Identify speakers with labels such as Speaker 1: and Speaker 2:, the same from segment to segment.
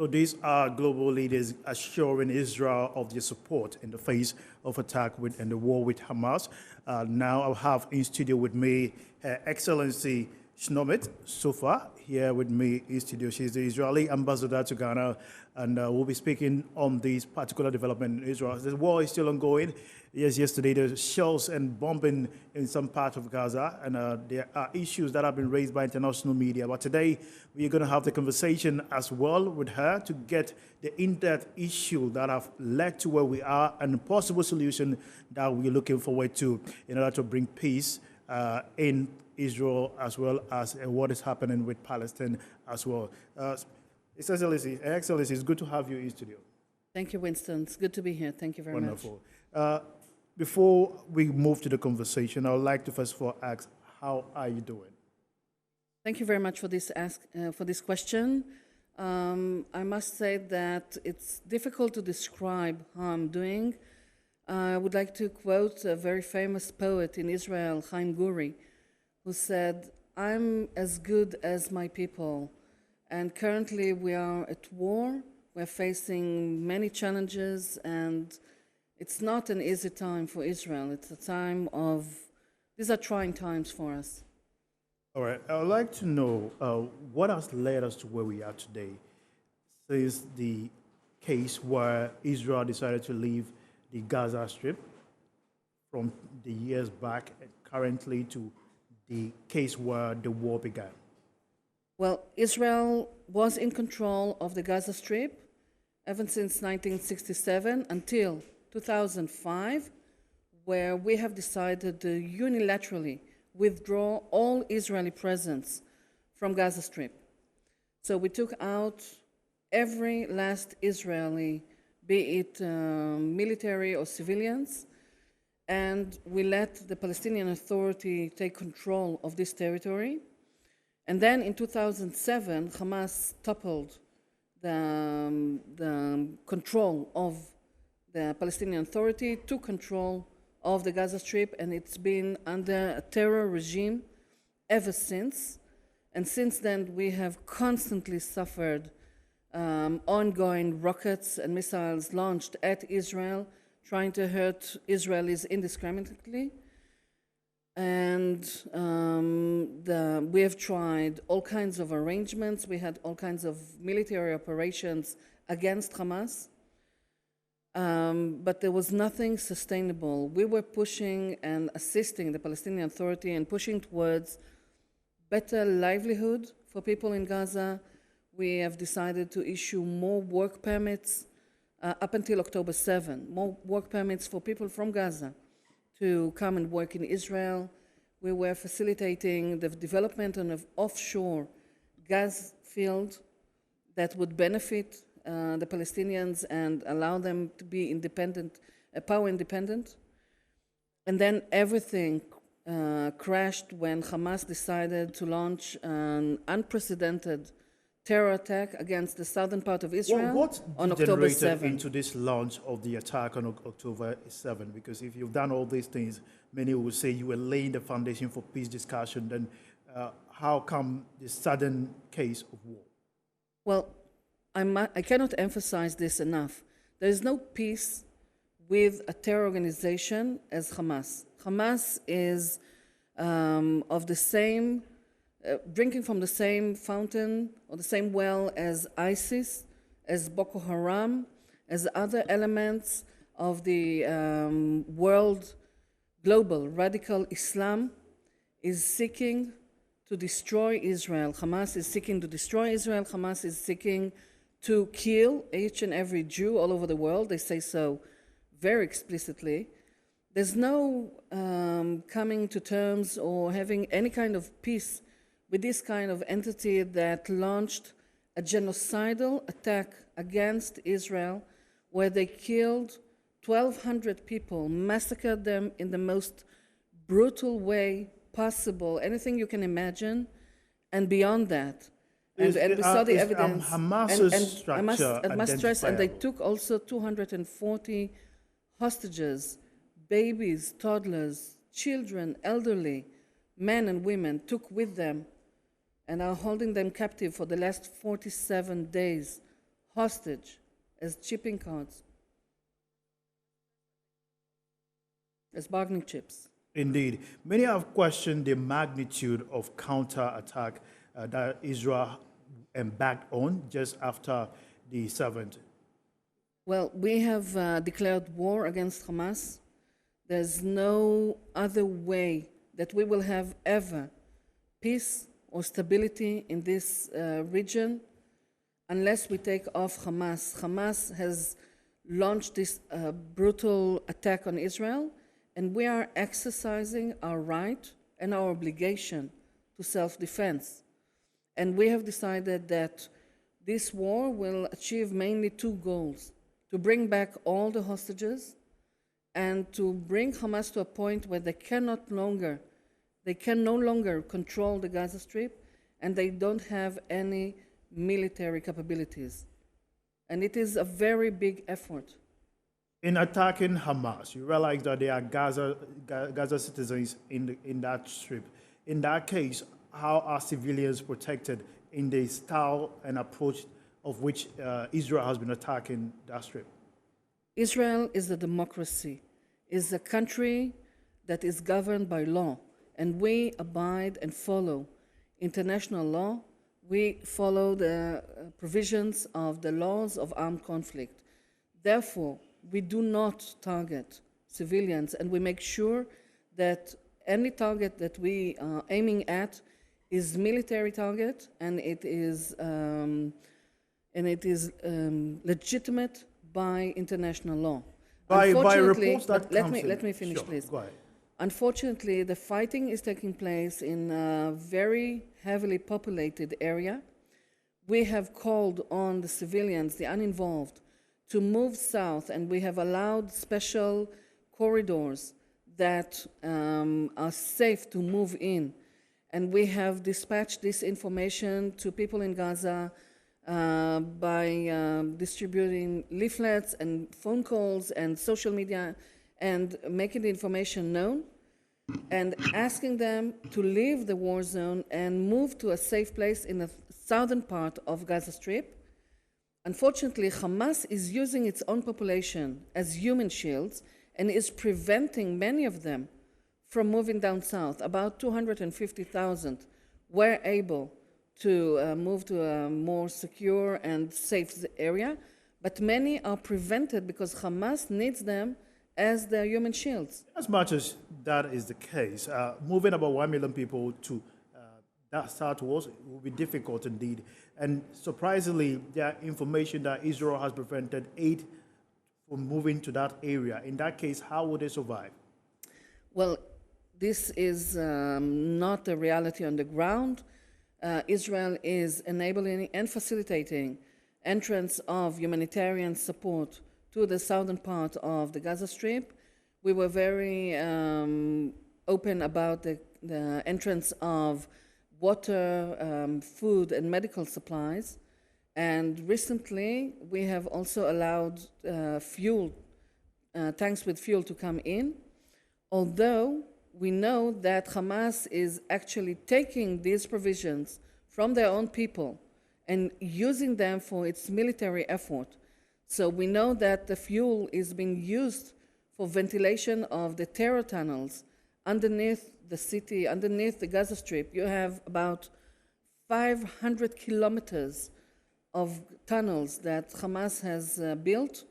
Speaker 1: So these are global leaders assuring Israel of their support in the face of attack and the war with Hamas. Now I have in studio with me Her Excellency Shnomit Sofa here with me in studio. She's the Israeli ambassador to Ghana, and we'll be speaking on this particular development in Israel. The war is still ongoing. Yes, yesterday there were shells and bombing in some part of Gaza, and there are issues that have been raised by international media. But today we're going to have the conversation as well with her to get the in-depth issue that have led to where we are and a possible solution that we're looking forward to in order to bring peace in Israel, as well as what is happening with Palestine as well. Excellency, it's good to have you in studio.
Speaker 2: Thank you, Winston. It's good to be here. Thank you very much.
Speaker 1: Wonderful. Before we move to the conversation, I would like to first of all ask, how are you doing?
Speaker 2: Thank you very much for this question. I must say that it's difficult to describe how I'm doing. I would like to quote a very famous poet in Israel, Chaim Guri, who said, "I'm as good as my people." And currently we are at war. We're facing many challenges, and it's not an easy time for Israel. These are trying times for us.
Speaker 1: All right. I would like to know what has led us to where we are today since the case where Israel decided to leave the Gaza Strip from the years back and currently to the case where the war began.
Speaker 2: Well, Israel was in control of the Gaza Strip ever since 1967 until 2005, where we have decided to unilaterally withdraw all Israeli presence from Gaza Strip. So we took out every last Israeli, be it military or civilians, and we let the Palestinian Authority take control of this territory. And then in 2007, Hamas toppled the control of the Palestinian Authority, took control of the Gaza Strip, and it's been under a terror regime ever since. And since then, we have constantly suffered ongoing rockets and missiles launched at Israel, trying to hurt Israelis indiscriminately. And we have tried all kinds of arrangements. We had all kinds of military operations against Hamas. But there was nothing sustainable. We were pushing and assisting the Palestinian Authority and pushing towards better livelihood for people in Gaza. We have decided to issue more work permits up until October 7, more work permits for people from Gaza to come and work in Israel. We were facilitating the development of an offshore gas field that would benefit the Palestinians and allow them to be independent, power independent. And then everything crashed when Hamas decided to launch an unprecedented terror attack against the southern part of Israel on October 7.
Speaker 1: Into this launch of the attack on October 7? Because if you've done all these things, many will say you were laying the foundation for peace discussion. Then how come the sudden case of war?
Speaker 2: Well, I cannot emphasize this enough. There is no peace with a terror organization as Hamas. Hamas is of the same, drinking from the same fountain or the same well as ISIS, as Boko Haram, as other elements of the world, global radical Islam is seeking to destroy Israel. Hamas is seeking to destroy Israel. Hamas is seeking to kill each and every Jew all over the world. They say so very explicitly. There's no coming to terms or having any kind of peace with this kind of entity that launched a genocidal attack against Israel, where they killed 1,200 people, massacred them in the most brutal way possible, anything you can imagine, and beyond that. And we saw the evidence.
Speaker 1: Hamas's
Speaker 2: I must stress, and they took also 240 hostages, babies, toddlers, children, elderly, men and women, took with them and are holding them captive for the last 47 days hostage as shipping cards, as bargaining chips.
Speaker 1: Indeed. Many have questioned the magnitude of counterattack that Israel embarked on just after the 7th.
Speaker 2: Well, we have declared war against Hamas. There's no other way that we will have ever peace or stability in this region unless we take off Hamas. Hamas has launched this brutal attack on Israel, and we are exercising our right and our obligation to self-defense. And we have decided that this war will achieve mainly two goals: to bring back all the hostages and to bring Hamas to a point where they can no longer control the Gaza Strip, and they don't have any military capabilities. And it is a very big effort.
Speaker 1: In attacking Hamas, you realize that there are Gaza citizens in that strip. In that case, how are civilians protected in the style and approach of which Israel has been attacking that strip?
Speaker 2: Israel is a democracy, is a country that is governed by law, and we abide and follow international law. We follow the provisions of the laws of armed conflict. Therefore, we do not target civilians, and we make sure that any target that we are aiming at is military target, and it is legitimate by international law.
Speaker 1: By
Speaker 2: Unfortunately,
Speaker 1: reports that
Speaker 2: but
Speaker 1: comes in-
Speaker 2: let me finish,
Speaker 1: Sure,
Speaker 2: please.
Speaker 1: go ahead.
Speaker 2: Unfortunately, the fighting is taking place in a very heavily populated area. We have called on the civilians, the uninvolved, to move south, and we have allowed special corridors that are safe to move in. And we have dispatched this information to people in Gaza by distributing leaflets and phone calls and social media and making the information known and asking them to leave the war zone and move to a safe place in the southern part of Gaza Strip. Unfortunately, Hamas is using its own population as human shields and is preventing many of them from moving down south. About 250,000 were able to move to a more secure and safe area, but many are prevented because Hamas needs them as their human shields.
Speaker 1: As much as that is the case, moving about 1 million people to that southwards will be difficult indeed. And surprisingly, there is information that Israel has prevented aid from moving to that area. In that case, how would they survive?
Speaker 2: Well, this is not the reality on the ground. Israel is enabling and facilitating entrance of humanitarian support to the southern part of the Gaza Strip. We were very open about the entrance of water, food, and medical supplies. And recently, we have also allowed tanks with fuel to come in, although we know that Hamas is actually taking these provisions from their own people and using them for its military effort. So we know that the fuel is being used for ventilation of the terror tunnels underneath the city, underneath the Gaza Strip. You have about 500 kilometers of tunnels that Hamas has built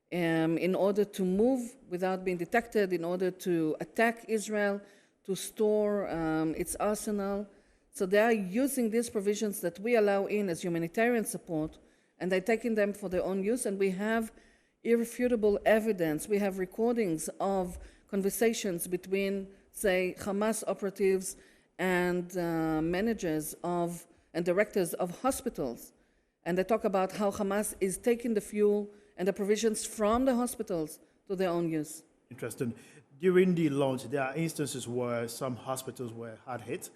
Speaker 2: in order to move without being detected, in order to attack Israel, to store its arsenal. So they are using these provisions that we allow in as humanitarian support, and they're taking them for their own use. And we have irrefutable evidence. We have recordings of conversations between, say, Hamas operatives and managers of and directors of hospitals. And they talk about how Hamas is taking the fuel and the provisions from the hospitals to their own use.
Speaker 1: Interesting. During the launch, there are instances where some hospitals were hard hit.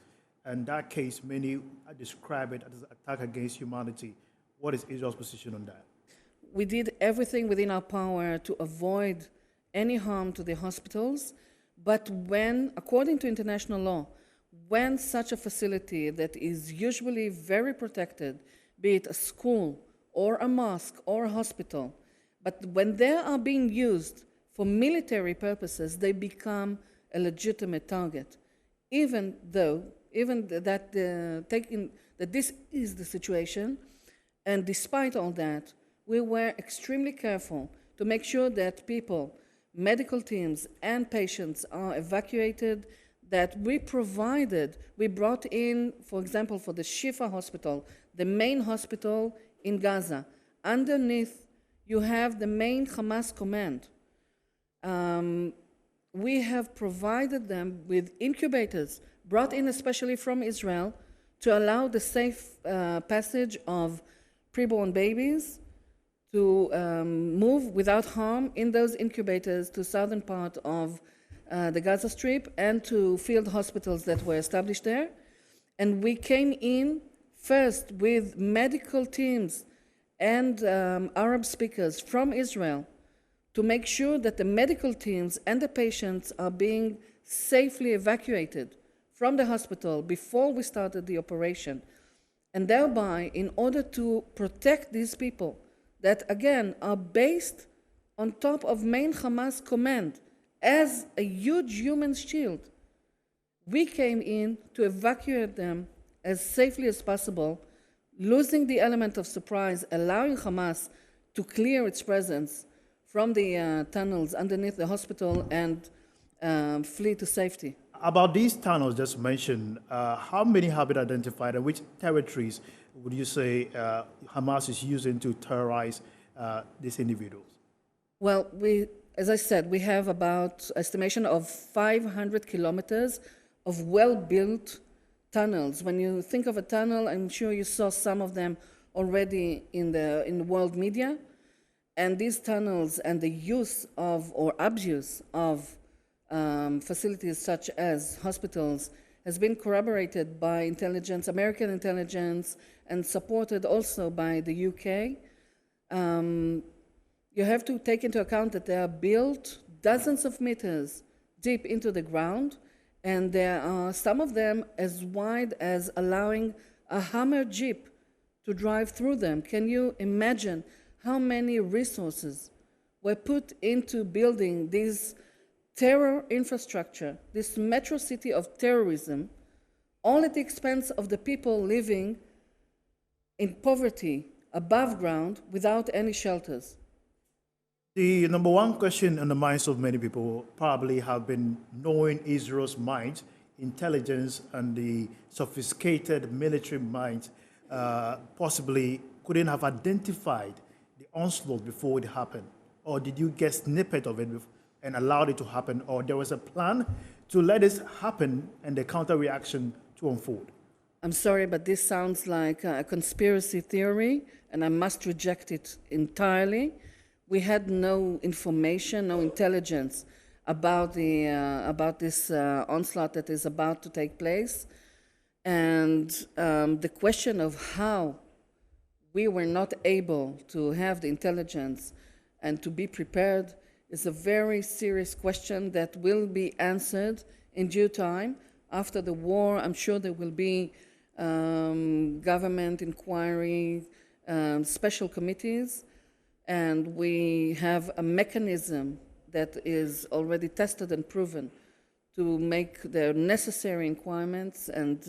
Speaker 1: In that case, many describe it as an attack against humanity. What is Israel's position on that?
Speaker 2: We did everything within our power to avoid any harm to the hospitals. But when, according to international law, when such a facility that is usually very protected, be it a school or a mosque or a hospital. But when they are being used for military purposes, they become a legitimate target, even that taking that this is the situation, and despite all that, we were extremely careful to make sure that people, medical teams, and patients are evacuated. That we brought in, for example, for the Shifa hospital, the main hospital in Gaza. Underneath, you have the main Hamas command. We have provided them with incubators, brought in especially from Israel, to allow the safe passage of preborn babies to move without harm in those incubators to southern part of the Gaza Strip and to field hospitals that were established there. And we came in first with medical teams and Arab speakers from Israel to make sure that the medical teams and the patients are being safely evacuated from the hospital before we started the operation. And thereby, in order to protect these people that, again, are based on top of main Hamas command as a huge human shield, we came in to evacuate them as safely as possible, losing the element of surprise, allowing Hamas to clear its presence from the tunnels underneath the hospital and flee to safety.
Speaker 1: About these tunnels just mentioned, how many have been identified and which territories would you say Hamas is using to terrorize these individuals?
Speaker 2: Well, as I said, we have about estimation of 500 kilometers of well-built tunnels. When you think of a tunnel, I'm sure you saw some of them already in the world media. And these tunnels and the use of or abuse of facilities such as hospitals has been corroborated by intelligence, American intelligence, and supported also by the UK. You have to take into account that they are built dozens of meters deep into the ground, and there are some of them as wide as allowing a Hummer Jeep to drive through them. Can you imagine how many resources were put into building this terror infrastructure, this metro city of terrorism, all at the expense of the people living in poverty above ground without any shelters?
Speaker 1: The number one question on the minds of many people probably have been knowing Israel's mind, intelligence, and the sophisticated military mind possibly couldn't have identified the onslaught before it happened. Or did you get snippet of it and allowed it to happen? Or there was a plan to let this happen and the counter reaction to unfold?
Speaker 2: I'm sorry, but this sounds like a conspiracy theory, and I must reject it entirely. We had no information, no intelligence about this onslaught that is about to take place, and the question of how we were not able to have the intelligence and to be prepared is a very serious question that will be answered in due time. After the war, I'm sure there will be government inquiry, special committees, and we have a mechanism that is already tested and proven to make the necessary inquiries and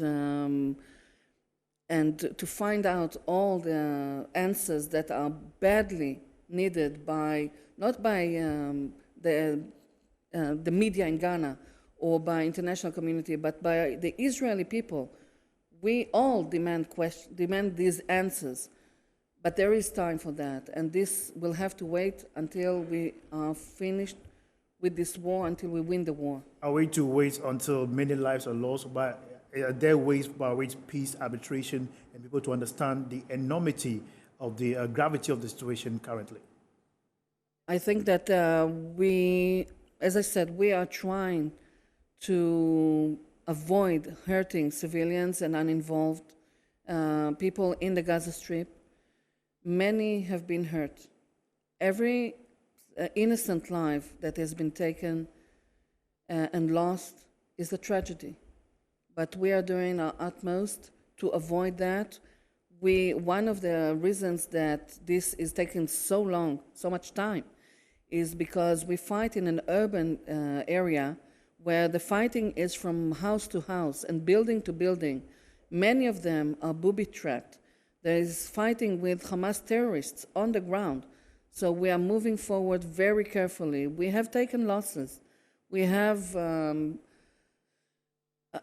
Speaker 2: to find out all the answers that are badly needed by, not by the media in Ghana or by international community, but by the Israeli people. We all demand these answers. But there is time for that, and this will have to wait until we are finished with this war, until we win the war.
Speaker 1: Are we to wait until many lives are lost? But are there ways by which peace, arbitration, and people to understand the enormity of the gravity of the situation currently?
Speaker 2: I think that as I said, we are trying to avoid hurting civilians and uninvolved people in the Gaza Strip. Many have been hurt. Every innocent life that has been taken and lost is a tragedy. But we are doing our utmost to avoid that. one of the reasons that this is taking so long, so much time, is because we fight in an urban area where the fighting is from house to house and building to building. Many of them are booby-trapped. There is fighting with Hamas terrorists on the ground. So we are moving forward very carefully. We have taken losses. We have a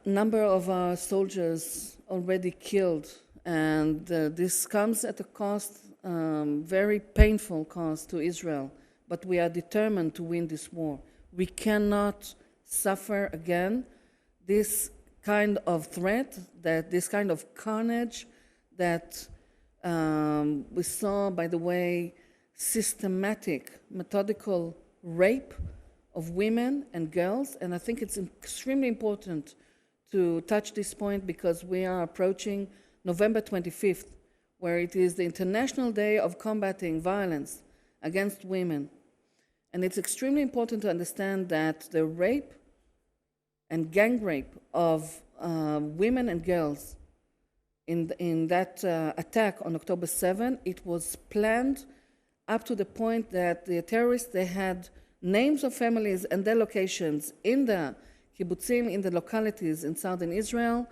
Speaker 2: number of our soldiers already killed, and this comes at a cost, very painful cost to Israel. But we are determined to win this war. We cannot suffer again this kind of threat, that this kind of carnage that we saw, by the way, systematic, methodical rape of women and girls. And I think it's extremely important to touch this point because we are approaching November 25th, where it is the International Day of Combating Violence Against Women. And it's extremely important to understand that the rape and gang rape of women and girls in that attack on October 7, it was planned up to the point that the terrorists, they had names of families and their locations in the kibbutzim, in the localities in southern Israel.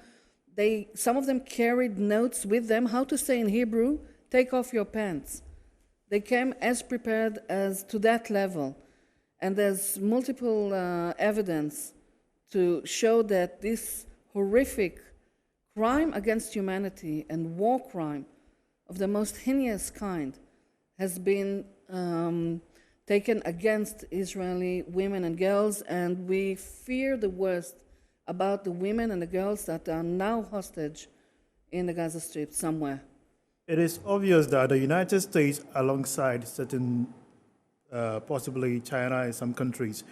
Speaker 2: Some of them carried notes with them, how to say in Hebrew, take off your pants. They came as prepared as to that level. And there's multiple evidence to show that this horrific crime against humanity and war crime of the most heinous kind has been taken against Israeli women and girls, and we fear the worst about the women and the girls that are now hostage in the Gaza Strip somewhere.
Speaker 1: It is obvious that the United States, alongside certain, possibly China and some countries,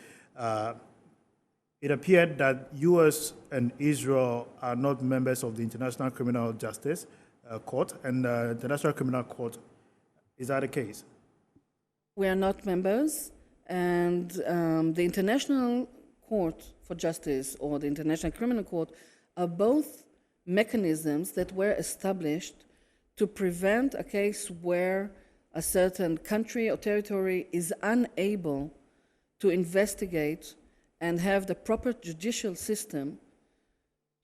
Speaker 1: it appeared that U.S. and Israel are not members of the International Criminal Justice Court and the International Criminal Court. Is that the case?
Speaker 2: We are not members, and the International Court for Justice or the International Criminal Court are both mechanisms that were established to prevent a case where a certain country or territory is unable to investigate and have the proper judicial system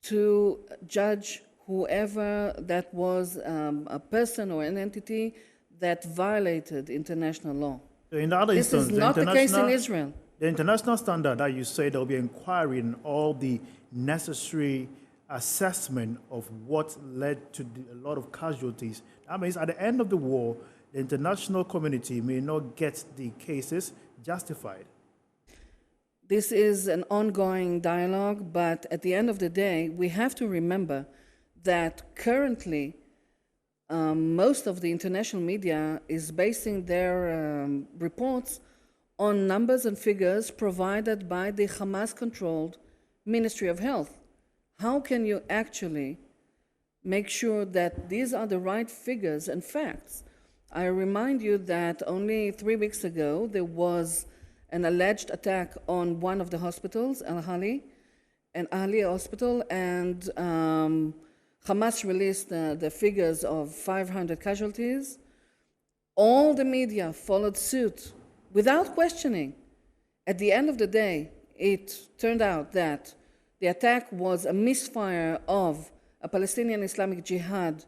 Speaker 2: to judge whoever that was a person or an entity that violated international law.
Speaker 1: So in that
Speaker 2: This
Speaker 1: instance,
Speaker 2: is not the case in Israel.
Speaker 1: The international standard that you say there will be inquiry in all the necessary assessment of what led to a lot of casualties. That means at the end of the war, the international community may not get the cases justified.
Speaker 2: This is an ongoing dialogue, but at the end of the day, we have to remember that currently most of the international media is basing their reports on numbers and figures provided by the Hamas-controlled Ministry of Health. How can you actually make sure that these are the right figures and facts? I remind you that only 3 weeks ago there was an alleged attack on one of the hospitals, Al-Ahli Hospital, and Hamas released the figures of 500 casualties. All the media followed suit without questioning. At the end of the day, it turned out that the attack was a misfire of a Palestinian Islamic Jihad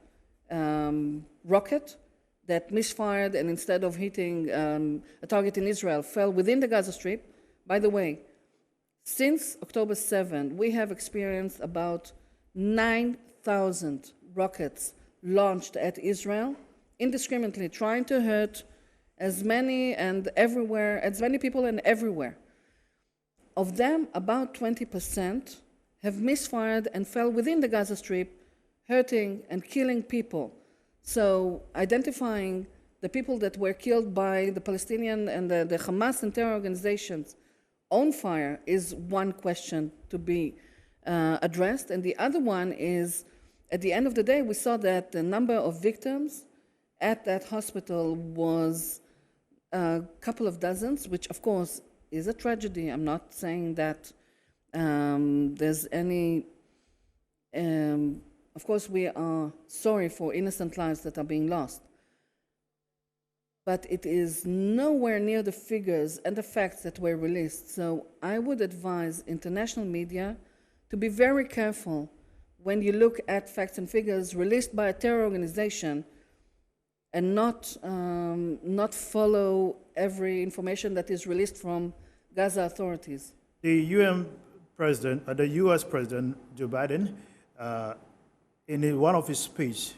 Speaker 2: rocket that misfired, and instead of hitting a target in Israel, fell within the Gaza Strip. By the way, since October 7, we have experienced about 9,000 rockets launched at Israel, indiscriminately trying to hurt as many people and everywhere. Of them, about 20% have misfired and fell within the Gaza Strip, hurting and killing people. So identifying the people that were killed by the Palestinian and the Hamas and terror organizations on fire is one question to be addressed. And the other one is, at the end of the day, we saw that the number of victims at that hospital was a couple of dozens, which of course is a tragedy. I'm not saying that there's any of course, we are sorry for innocent lives that are being lost. But it is nowhere near the figures and the facts that were released. So I would advise international media to be very careful when you look at facts and figures released by a terror organization and not follow every information that is released from Gaza authorities.
Speaker 1: The UN president, the U.S. President Joe Biden, in one of his speech,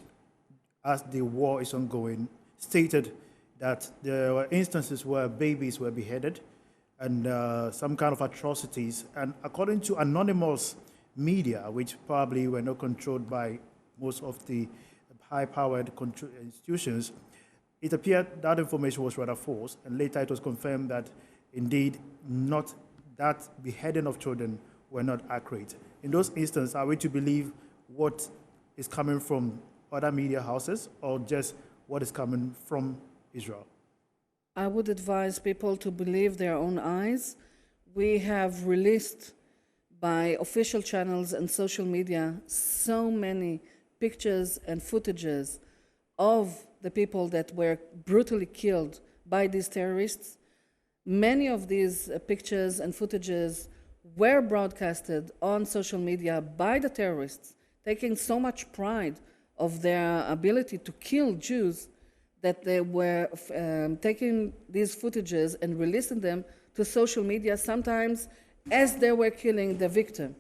Speaker 1: as the war is ongoing, stated that there were instances where babies were beheaded and some kind of atrocities. And according to anonymous media, which probably were not controlled by most of the high-powered institutions, it appeared that information was rather false, and later it was confirmed that indeed not that beheading of children were not accurate. In those instances, are we to believe what is coming from other media houses or just what is coming from Israel?
Speaker 2: I would advise people to believe their own eyes. We have released by official channels and social media so many pictures and footages of the people that were brutally killed by these terrorists. Many of these pictures and footages were broadcasted on social media by the terrorists, taking so much pride of their ability to kill Jews that they were taking these footages and releasing them to social media, sometimes as they were killing the victim,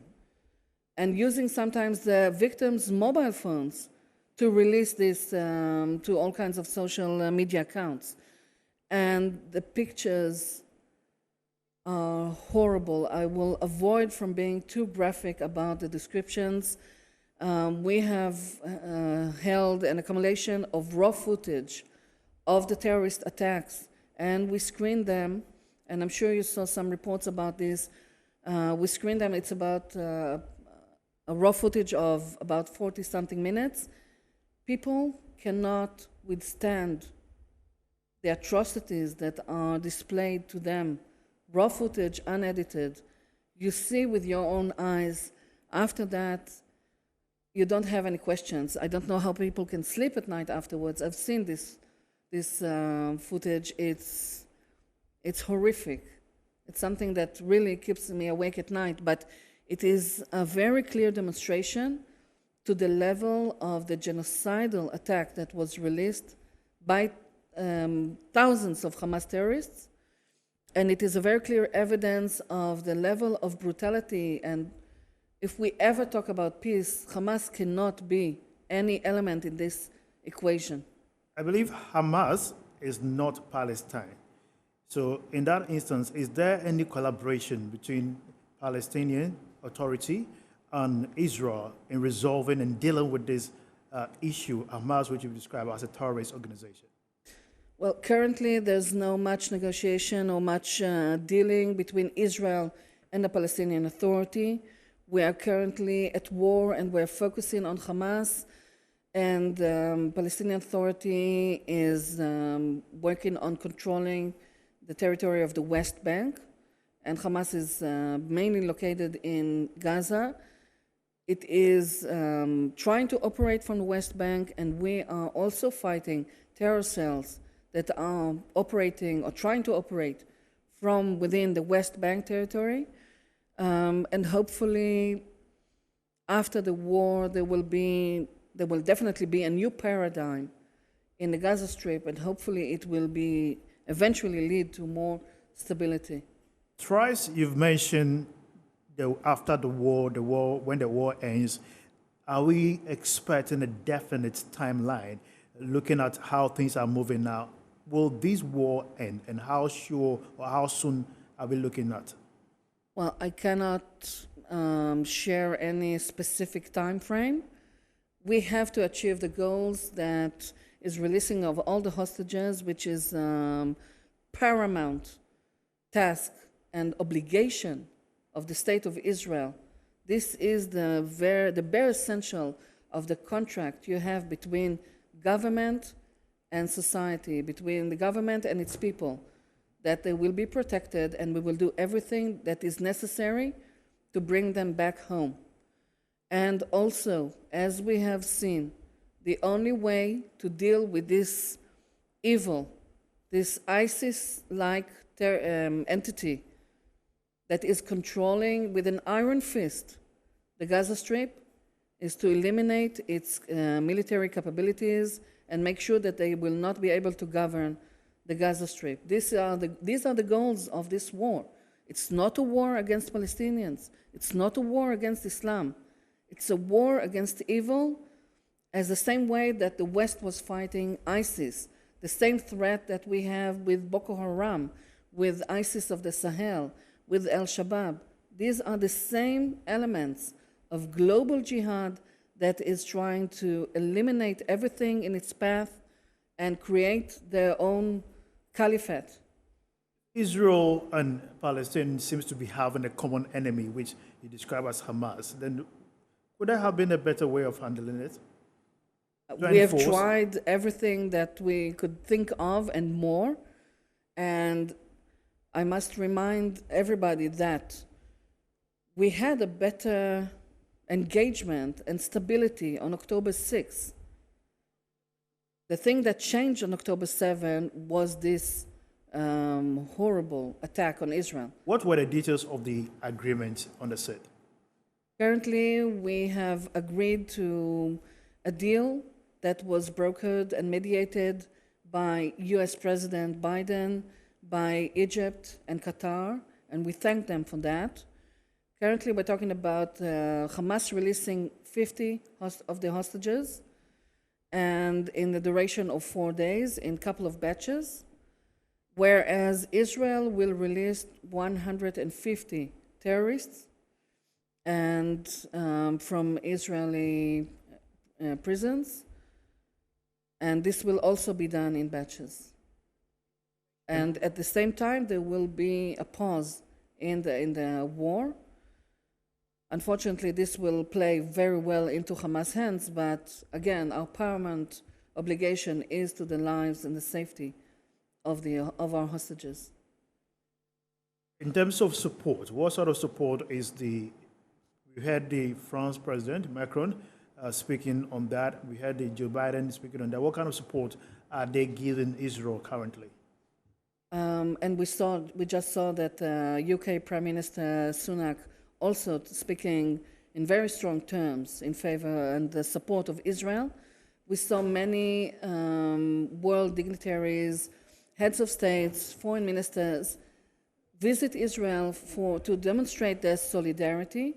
Speaker 2: and using sometimes the victim's mobile phones to release this to all kinds of social media accounts. And the pictures are horrible. I will avoid from being too graphic about the descriptions. We have held an accumulation of raw footage of the terrorist attacks, and we screened them, and I'm sure you saw some reports about this. We screened them. It's about a raw footage of about 40-something minutes. People cannot withstand the atrocities that are displayed to them. Raw footage, unedited. You see with your own eyes. After that, you don't have any questions. I don't know how people can sleep at night afterwards. I've seen this footage. It's horrific. It's something that really keeps me awake at night, but it is a very clear demonstration to the level of the genocidal attack that was released by thousands of Hamas terrorists. And it is a very clear evidence of the level of brutality. And if we ever talk about peace, Hamas cannot be any element in this equation.
Speaker 1: I believe Hamas is not Palestine. So in that instance, is there any collaboration between Palestinian Authority and Israel in resolving and dealing with this issue, Hamas, which you describe as a terrorist organization?
Speaker 2: Well, currently there's no much negotiation or much dealing between Israel and the Palestinian Authority. We are currently at war and we're focusing on Hamas, and the Palestinian Authority is working on controlling the territory of the West Bank, and Hamas is mainly located in Gaza. It is trying to operate from the West Bank, and we are also fighting terror cells that are operating or trying to operate from within the West Bank territory. And hopefully, after the war, there will definitely be a new paradigm in the Gaza Strip, and hopefully it will be eventually lead to more stability.
Speaker 1: Thrice you've mentioned after the war, when the war ends, are we expecting a definite timeline, looking at how things are moving now? Will this war end, and how sure or how soon are we looking at?
Speaker 2: Well, I cannot share any specific time frame. We have to achieve the goals that is releasing of all the hostages, which is paramount task and obligation of the State of Israel. This is the bare essential of the contract you have between government and society, between the government and its people, that they will be protected, and we will do everything that is necessary to bring them back home. And also, as we have seen, the only way to deal with this evil, this ISIS-like entity that is controlling with an iron fist the Gaza Strip, is to eliminate its military capabilities and make sure that they will not be able to govern the Gaza Strip. These are the goals of this war. It's not a war against Palestinians. It's not a war against Islam. It's a war against evil, as the same way that the West was fighting ISIS, the same threat that we have with Boko Haram, with ISIS of the Sahel, with Al-Shabaab. These are the same elements of global jihad that is trying to eliminate everything in its path and create their own caliphate.
Speaker 1: Israel and Palestine seems to be having a common enemy, which you describe as Hamas. Then would there have been a better way of handling it?
Speaker 2: We have tried everything that we could think of and more. And I must remind everybody that we had a better engagement and stability on October 6th. The thing that changed on October 7 was this horrible attack on Israel.
Speaker 1: What were the details of the agreement on the set?
Speaker 2: Currently, we have agreed to a deal that was brokered and mediated by US President Biden, by Egypt and Qatar, and we thank them for that. Currently, we're talking about Hamas releasing 50 of the hostages, and in the duration of 4 days, in a couple of batches, whereas Israel will release 150 terrorists and from Israeli prisons, and this will also be done in batches. And at the same time, there will be a pause in the war. Unfortunately, this will play very well into Hamas' hands, but again, our paramount obligation is to the lives and the safety of our hostages.
Speaker 1: In terms of support, what sort of support is we had the French President Macron speaking on that. We had the Joe Biden speaking on that. What kind of support are they giving Israel currently?
Speaker 2: And we just saw that UK Prime Minister Sunak also speaking in very strong terms in favor and the support of Israel. We saw many world dignitaries, heads of states, foreign ministers visit Israel to demonstrate their solidarity.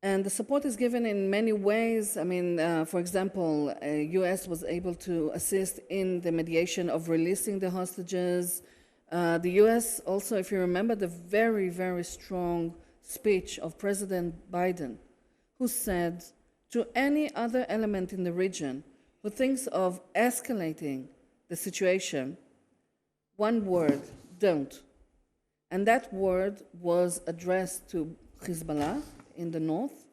Speaker 2: And the support is given in many ways. I mean, for example, US was able to assist in the mediation of releasing the hostages. The US also, if you remember, the very, very strong speech of President Biden, who said to any other element in the region who thinks of escalating the situation, one word, don't. And that word was addressed to Hezbollah in the north,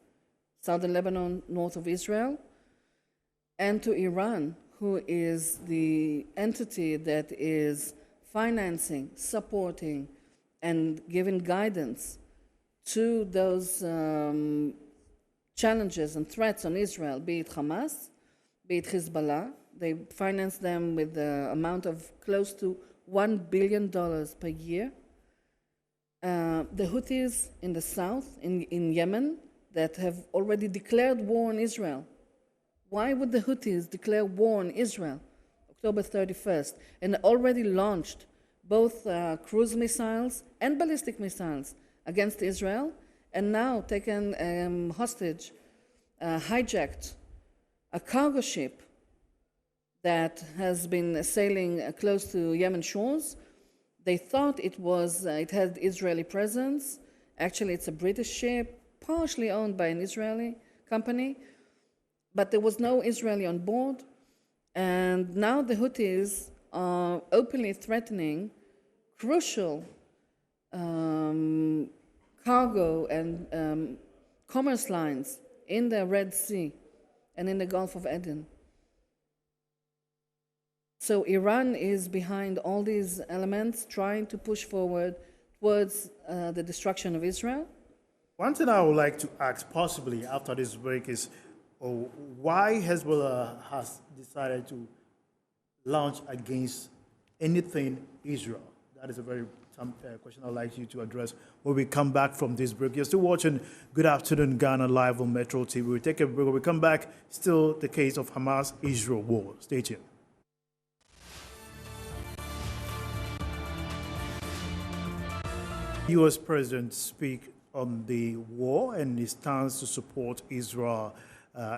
Speaker 2: southern Lebanon, north of Israel, and to Iran, who is the entity that is financing, supporting, and giving guidance to those challenges and threats on Israel, be it Hamas, be it Hezbollah. They finance them with the amount of close to $1 billion per year. The Houthis in the south, in Yemen, that have already declared war on Israel. Why would the Houthis declare war on Israel October 31st and already launched both cruise missiles and ballistic missiles against Israel, and now taken hostage, hijacked a cargo ship that has been sailing close to Yemen shores? They thought it had Israeli presence. Actually, it's a British ship, partially owned by an Israeli company, but there was no Israeli on board. And now the Houthis are openly threatening crucial cargo and commerce lines in the Red Sea and in the Gulf of Aden. So Iran is behind all these elements, trying to push forward towards the destruction of Israel.
Speaker 1: One thing I would like to ask, possibly after this break, is why Hezbollah has decided to launch against anything Israel? That is a very question I'd like you to address when we come back from this break. You're still watching Good Afternoon Ghana live on Metro TV. We take a break. When we come back, still the case of Hamas-Israel war. Stay tuned. U.S. President speak on the war and his stance to support Israel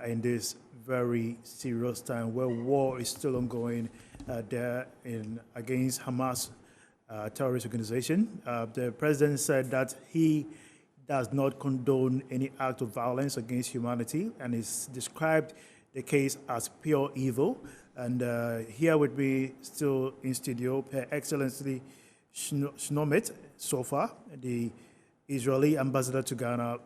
Speaker 1: in this very serious time where war is still ongoing there against Hamas terrorist organization. The president said that he does not condone any act of violence against humanity and has described the case as pure evil. And here with me still in studio, Her Excellency Shnomit Sofa, the Israeli ambassador to Ghana.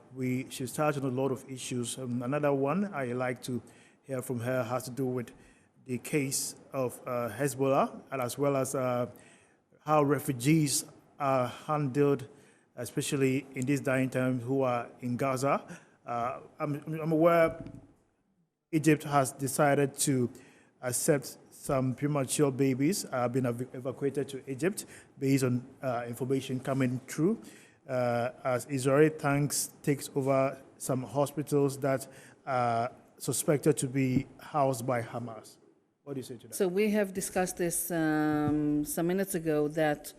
Speaker 1: She's touched on a lot of issues. Another one I like to hear from her has to do with the case of Hezbollah, and as well as how refugees are handled, especially in these dying times, who are in Gaza. I'm aware Egypt has decided to accept some premature babies been evacuated to Egypt based on information coming through as Israeli tanks takes over some hospitals that are suspected to be housed by Hamas. What do you say to that?
Speaker 2: So we have discussed this some minutes ago that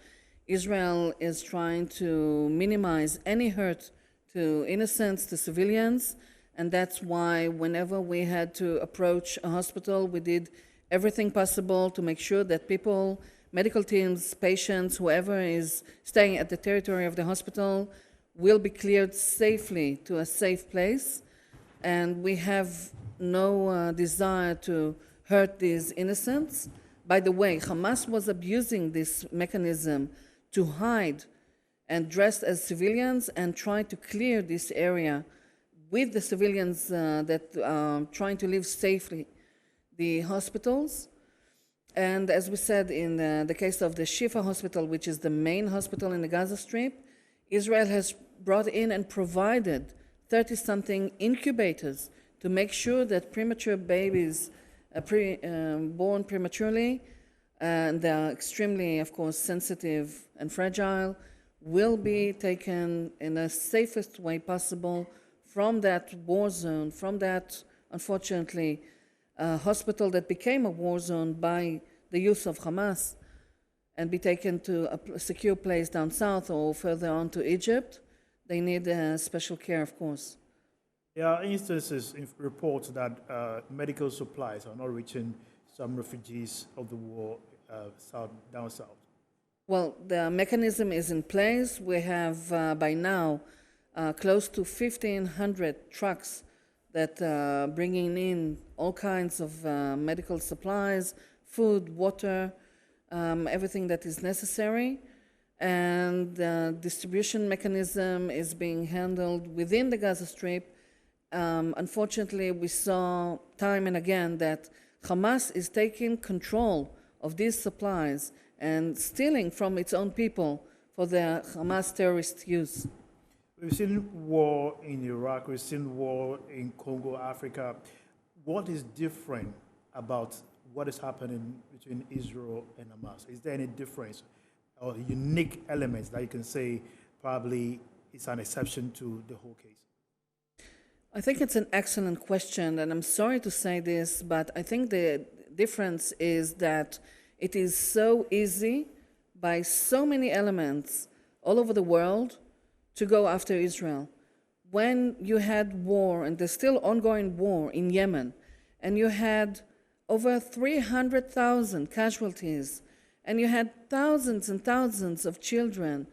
Speaker 2: Israel is trying to minimize any hurt to innocents, to civilians, and that's why whenever we had to approach a hospital, we did everything possible to make sure that people, medical teams, patients, whoever is staying at the territory of the hospital will be cleared safely to a safe place. And we have no desire to hurt these innocents. By the way, Hamas was abusing this mechanism to hide and dress as civilians and try to clear this area with the civilians that are trying to live safely the hospitals. And as we said in the case of the Shifa hospital, which is the main hospital in the Gaza Strip, Israel has brought in and provided 30-something incubators to make sure that premature babies born prematurely, and they are extremely, of course, sensitive and fragile, will be taken in the safest way possible from that war zone, from that, unfortunately, hospital that became a war zone by the use of Hamas, and be taken to a secure place down south or further on to Egypt. They need special care, of course.
Speaker 1: There are instances in reports that medical supplies are not reaching some refugees of the war down south.
Speaker 2: Well, the mechanism is in place. We have by now close to 1,500 trucks that are bringing in all kinds of medical supplies, food, water, everything that is necessary. And the distribution mechanism is being handled within the Gaza Strip. Unfortunately, we saw time and again that Hamas is taking control of these supplies and stealing from its own people for their Hamas terrorist use.
Speaker 1: We've seen war in Iraq, we've seen war in Congo, Africa. What is different about what is happening between Israel and Hamas? Is there any difference or unique elements that you can say probably is an exception to the whole case?
Speaker 2: I think it's an excellent question, and I'm sorry to say this, but I think the difference is that it is so easy by so many elements all over the world to go after Israel. When you had war, and there's still ongoing war in Yemen, and you had over 300,000 casualties, and you had thousands and thousands of children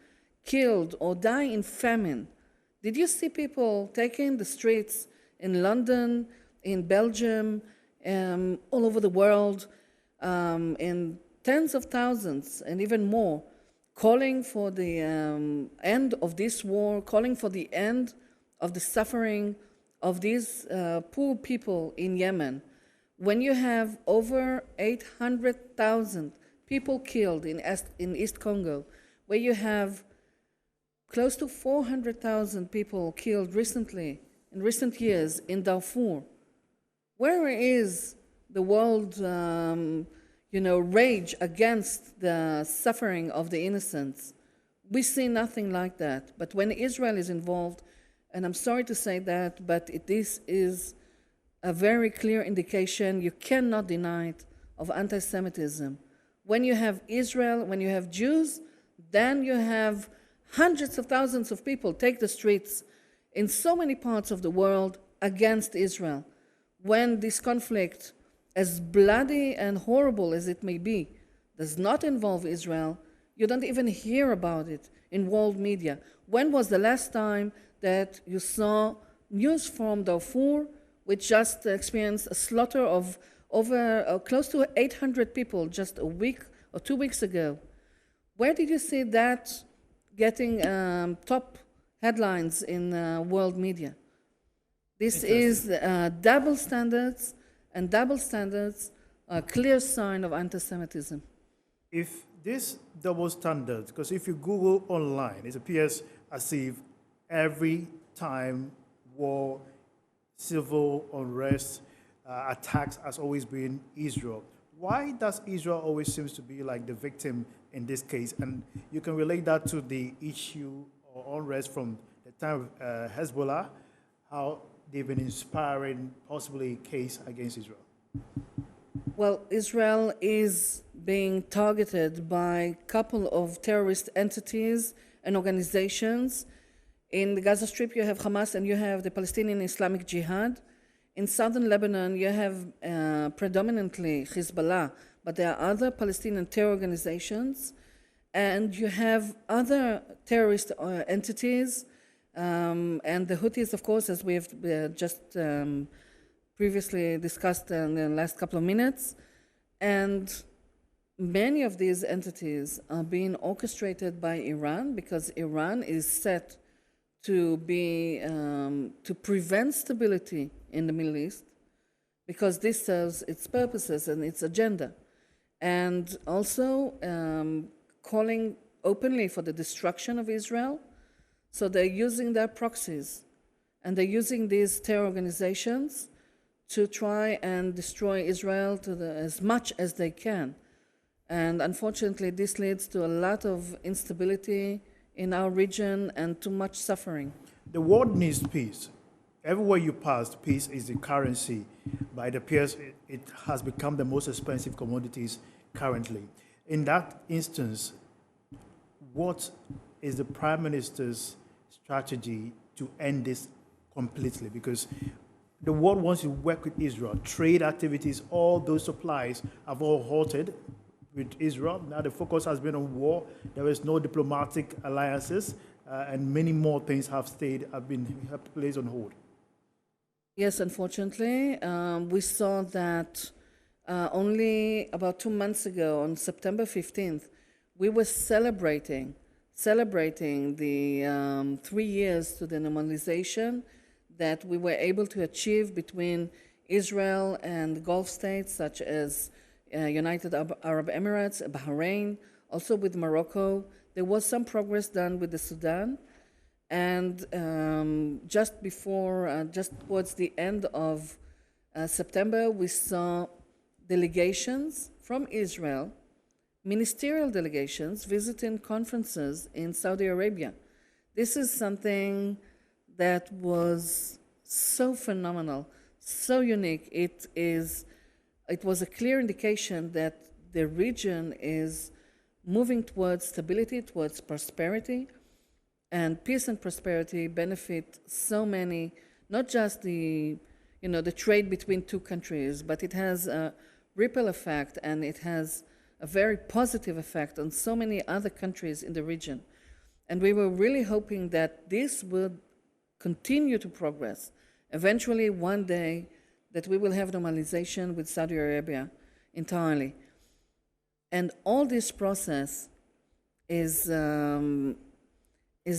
Speaker 2: killed or die in famine, did you see people taking the streets in London, in Belgium, all over the world, in tens of thousands and even more, calling for the end of this war, calling for the end of the suffering of these poor people in Yemen? When you have over 800,000 people killed in East Congo, where you have close to 400,000 people killed recently, in recent years, in Darfur. Where is the world, rage against the suffering of the innocents? We see nothing like that. But when Israel is involved, and I'm sorry to say that, but this is a very clear indication, you cannot deny it, of anti-Semitism. When you have Israel, when you have Jews, then you have hundreds of thousands of people take the streets in so many parts of the world against Israel. When this conflict, as bloody and horrible as it may be, does not involve Israel, you don't even hear about it in world media. When was the last time that you saw news from Darfur, which just experienced a slaughter of over close to 800 people just a week or 2 weeks ago? Where did you see that getting top headlines in world media? This is double standards, and double standards are a clear sign of anti-Semitism.
Speaker 1: If this double standard, because if you Google online, it appears as if every time war, civil unrest, attacks has always been Israel. Why does Israel always seems to be like the victim in this case? And you can relate that to the issue or unrest from the time of Hezbollah, how they've been inspiring possibly a case against Israel.
Speaker 2: Well, Israel is being targeted by a couple of terrorist entities and organizations. In the Gaza Strip, you have Hamas and you have the Palestinian Islamic Jihad. In southern Lebanon, you have predominantly Hezbollah, but there are other Palestinian terror organizations. And you have other terrorist entities, and the Houthis, of course, as we have just previously discussed in the last couple of minutes. And many of these entities are being orchestrated by Iran because Iran is set to be to prevent stability in the Middle East, because this serves its purposes and its agenda, and also calling openly for the destruction of Israel. So they're using their proxies, and they're using these terror organizations to try and destroy Israel as much as they can. And unfortunately, this leads to a lot of instability in our region and too much suffering.
Speaker 1: The world needs peace. Everywhere you pass, peace is the currency. By the peers, it has become the most expensive commodities currently. In that instance, what is the Prime Minister's strategy to end this completely? Because the world wants to work with Israel. Trade activities, all those supplies have all halted with Israel. Now the focus has been on war. There is no diplomatic alliances, and many more things have been placed on hold.
Speaker 2: Yes, unfortunately, we saw that only about 2 months ago, on September 15th, we were celebrating the 3 years to the normalization that we were able to achieve between Israel and Gulf states such as United Arab Emirates, Bahrain, also with Morocco. There was some progress done with the Sudan. And just towards the end of September, we saw delegations from Israel, ministerial delegations, visiting conferences in Saudi Arabia. This is something that was so phenomenal, so unique. It was a clear indication that the region is moving towards stability, towards prosperity, and peace and prosperity benefit so many, not just the trade between two countries, but it has a ripple effect and it has a very positive effect on so many other countries in the region. And we were really hoping that this would continue to progress. Eventually, one day, that we will have normalization with Saudi Arabia entirely. And all this process is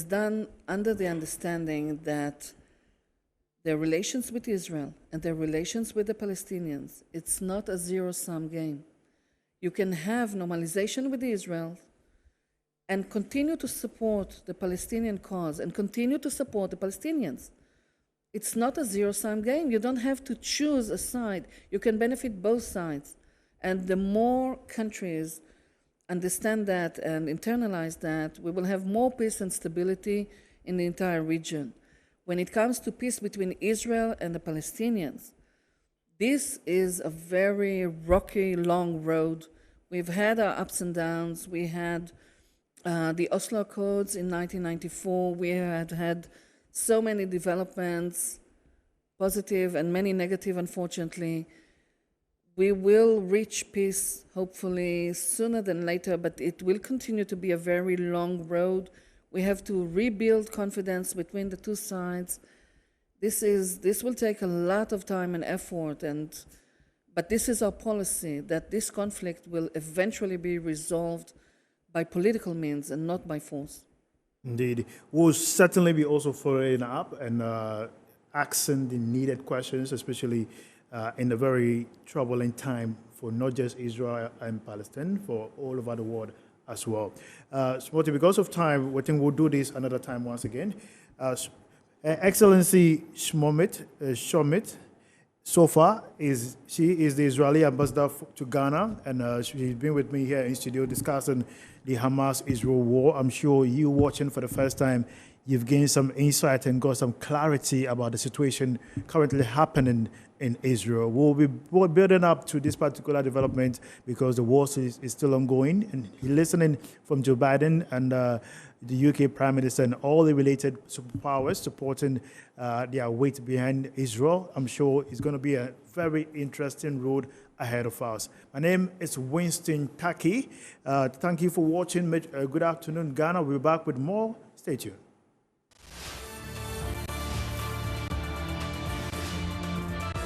Speaker 2: done under the understanding that their relations with Israel and their relations with the Palestinians, it's not a zero-sum game. You can have normalization with Israel and continue to support the Palestinian cause and continue to support the Palestinians. It's not a zero-sum game. You don't have to choose a side. You can benefit both sides. And the more countries understand that and internalize that, we will have more peace and stability in the entire region. When it comes to peace between Israel and the Palestinians, this is a very rocky, long road. We've had our ups and downs. We had the Oslo Accords in 1994. We had so many developments, positive and many negative, unfortunately. We will reach peace, hopefully, sooner than later, but it will continue to be a very long road. We have to rebuild confidence between the two sides. This will take a lot of time and effort, but this is our policy, that this conflict will eventually be resolved by political means and not by force.
Speaker 1: Indeed. We'll certainly be also following up and asking the needed questions, especially in a very troubling time for not just Israel and Palestine, for all over the world as well. Smoti, because of time, we think we'll do this another time once again. Excellency Shomit, so far, she is the Israeli ambassador to Ghana, and she's been with me here in studio discussing the Hamas-Israel war. I'm sure you watching for the first time, you've gained some insight and got some clarity about the situation currently happening in Israel. We'll be building up to this particular development because the war is still ongoing, and listening from Joe Biden and the UK Prime Minister and all the related superpowers supporting their weight behind Israel. I'm sure it's going to be a very interesting road ahead of us. My name is Winston Taki. Thank you for watching. Good afternoon, Ghana. We'll be back with more. Stay tuned.